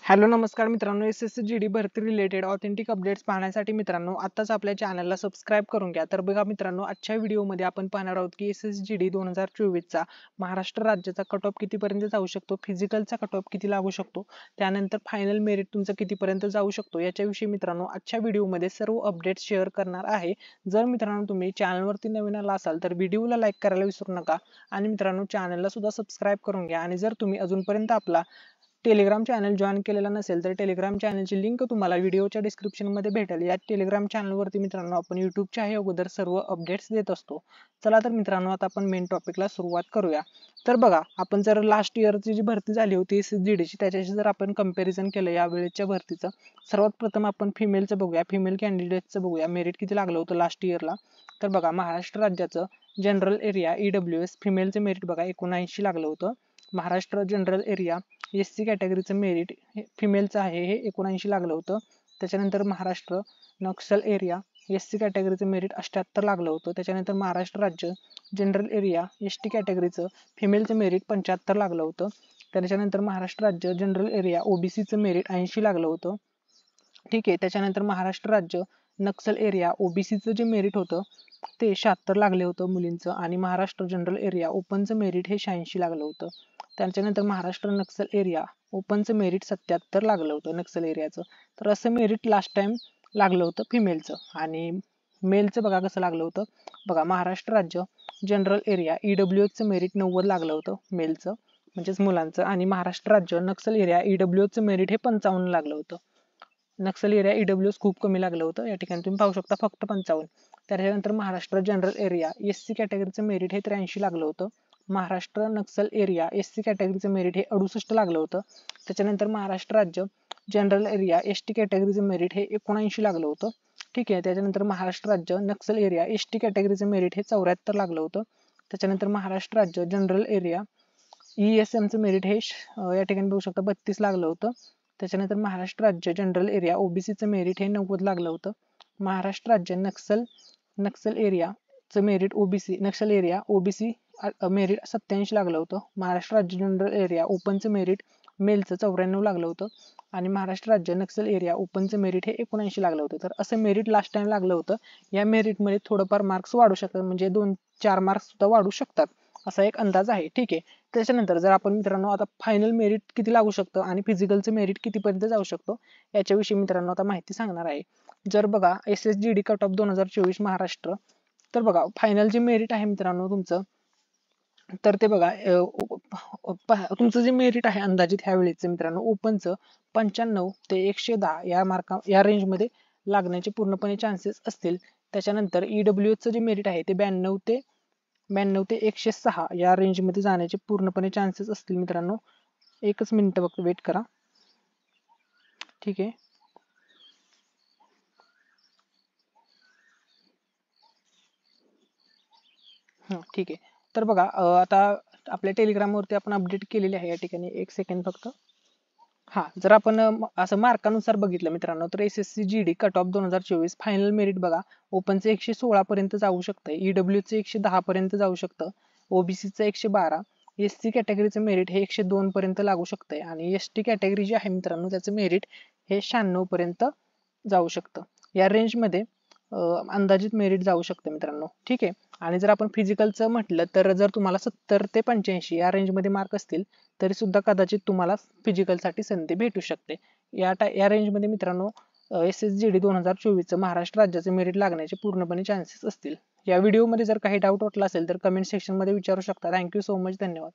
Hello नमस्कार मित्रांनो, SSC भरती रिलेटेड ऑथेंटिक अपडेट्स पाहण्यासाठी मित्रांनो आत्ताच आपल्या चॅनलला सबस्क्राईब करून घ्या. तर बघा मित्रांनो, आजच्या व्हिडिओमध्ये आपण पाहणार आहोत की SSGD 2024 चा महाराष्ट्र राज्याचा कट ऑफ कितीपर्यंत जाऊ शकतो, फिजिकलचा कट ऑफ किती लागू शकतो, त्यानंतर फायनल मेरिट तुमचं कितीपर्यंत जाऊ शकतो याच्याविषयी मित्रांनो आजच्या व्हिडिओमध्ये सर्व अपडेट्स शेअर करणार आहे. जर मित्रांनो तुम्ही चॅनलवरती नवीन आला असाल तर व्हिडिओला लाईक करायला विसरू नका आणि मित्रांनो चॅनलला सुद्धा सबस्क्राईब करून घ्या. आणि जर तुम्ही अजूनपर्यंत आपला टेलिग्राम चॅनल जॉईन केलेला नसेल तर टेलिग्राम चॅनलची लिंक तुम्हाला व्हिडिओच्या डिस्क्रिप्शन मध्ये भेटेल. या टेलिग्राम चॅनलवरती मित्रांनो आपण युट्यूबच्या अगोदर सर्व अपडेट्स देत असतो. चला तर मित्रांनो आता आपण मेन टॉपिकला सुरुवात करूया. तर बघा, आपण जर लास्ट इयरची जी भरती झाली होती SSGD ची त्याच्याशी जर आपण कंपॅरिझन केलं या वेळेच्या भरतीचं, सर्वात प्रथम आपण फिमेलचं बघूया, फिमेल कॅन्डिडेटचं बघूया मेरिट किती लागलं होतं लास्ट इयरला. तर बघा, महाराष्ट्र राज्याचं जनरल एरिया EWS फिमेलचं मेरिट बघा 79 लागलं होतं. महाराष्ट्र जनरल एरिया SC कॅटेगरीचं मेरिट फिमेलचं आहे हे 79 लागलं होतं. त्याच्यानंतर महाराष्ट्र नक्षल एरिया SC कॅटेगरीचं मेरिट 78 लागलं होतं. त्याच्यानंतर महाराष्ट्र राज्य जनरल एरिया ST कॅटेगरीचं फिमेलचं मेरिट 75 लागलं होतं. त्याच्यानंतर महाराष्ट्र राज्य जनरल एरिया OBCचं मेरिट 80 लागलं होतं. ठीक आहे. त्याच्यानंतर महाराष्ट्र राज्य नक्षल एरिया OBCचं जे मेरिट होतं ते 76 लागले होतं मुलींचं. आणि महाराष्ट्र जनरल एरिया ओपनचं मेरिट हे 86 लागलं होतं. त्याच्यानंतर महाराष्ट्र नक्षल एरिया ओपनचं मेरिट 77 लागलं होतं नक्षल एरियाचं. तर असं मेरिट लास्ट टाइम लागलं होतं फिमेलचं. आणि मेलचं बघा कसं लागलं होतं. बघा, महाराष्ट्र राज्य जनरल एरिया EWS चं मेरिट 90 लागलं होतं मेलचं म्हणजेच मुलांचं. आणि महाराष्ट्र राज्य नक्षल एरिया EWS चं मेरिट हे 55 लागलं होतं. नक्षल एरिया EWS खूप कमी लागलं होतं, या ठिकाणी तुम्ही पाहू शकता फक्त 55. त्याच्यानंतर महाराष्ट्र जनरल एरिया SC कॅटेगरीचं मेरिट हे 83 लागलं होतं. महाराष्ट्र नक्षल एरिया SC कॅटेगरीचं मेरिट हे 68 लागलं होतं. त्याच्यानंतर महाराष्ट्र राज्य जनरल एरिया ST कॅटेगरीचं मेरिट हे 79 लागलं होतं. ठीक आहे. त्याच्यानंतर महाराष्ट्र राज्य नक्षल एरिया ST कॅटेगरीचं मेरिट हे 74 लागलं होतं. त्याच्यानंतर महाराष्ट्र राज्य जनरल एरिया ESM चं मेरिट हे या ठिकाणी बघू शकता 32 लागलं होतं. त्याच्यानंतर महाराष्ट्र राज्य जनरल एरिया OBCचं मेरिट हे 90 लागलं होतं. महाराष्ट्र राज्य नक्षल एरियाचं मेरिट OBC नक्षल एरिया OBC मेरिट 87 लागलं होतं. महाराष्ट्र राज्य जनरल एरिया ओपनचं मेरिट मेलचं 94 लागलं होतं. आणि महाराष्ट्र राज्य नक्षल एरिया ओपनचं मेरिट हे 79 लागलं होतं. तर असं मेरिट लास्ट टाइम लागलं होतं. या मेरिटमध्ये थोडंफार मार्क्स वाढू शकतात, म्हणजे 2-4 मार्क्स सुद्धा वाढू शकतात असा एक अंदाज आहे. ठीक आहे. त्याच्यानंतर जर आपण मित्रांनो आता फायनल मेरिट किती लागू शकतं आणि फिजिकलचं मेरिट कितीपर्यंत जाऊ शकतो याच्याविषयी मित्रांनो आता माहिती सांगणार आहे. जर बघा SSGD कट ऑफ 2024 महाराष्ट्र, तर बघा फायनल जे मेरिट आहे मित्रांनो तुमचं, तर ते बघा तुमचं जे मेरिट आहे अंदाजित ह्या वेळेचं मित्रांनो ओपनचं 95 ते 110 या रेंजमध्ये लागण्याचे पूर्णपणे चान्सेस असतील. त्याच्यानंतर EWS चं जे मेरिट आहे ते 92 ते 106 या रेंजमध्ये जाण्याचे पूर्णपणे चान्सेस असतील मित्रांनो. एकच मिनिट फक्त वेट करा. ठीक आहे. ठीक आहे. तर बघा आता आपल्या टेलिग्रामवरती आपण अपडेट केलेली आहे या ठिकाणी. एक सेकंड फक्त. जर आपण असं मार्कानुसार बघितलं मित्रांनो तर SSGD cut off 2024 final merit बघा ओपनचं 116 पर्यंत जाऊ शकतं, EWचं 110 पर्यंत जाऊ शकतं, OBCचं 112, SC कॅटेगरीचं मेरिट हे 102 पर्यंत लागू शकतंय. आणि ST कॅटेगरी जी आहे मित्रांनो त्याचं मेरिट हे 96 पर्यंत जाऊ शकतं. या रेंजमध्ये अंदाजित मेरिट जाऊ शकतं मित्रांनो. ठीक आहे. आणि जर आपण फिजिकलचं म्हटलं तर जर तुम्हाला 70 ते 85 या रेंजमध्ये मार्क असतील तरी सुद्धा कदाचित तुम्हाला फिजिकलसाठी संधी भेटू शकते. या रेंजमध्ये मित्रांनो SSGD 2024 महाराष्ट्र राज्याचे मेरिट लागण्याचे पूर्णपणे चान्सेस असतील. या व्हिडिओमध्ये जर काही डाऊट वाटला असेल तर कमेंट सेक्शन मध्ये विचारू शकता. Thank you so much. धन्यवाद.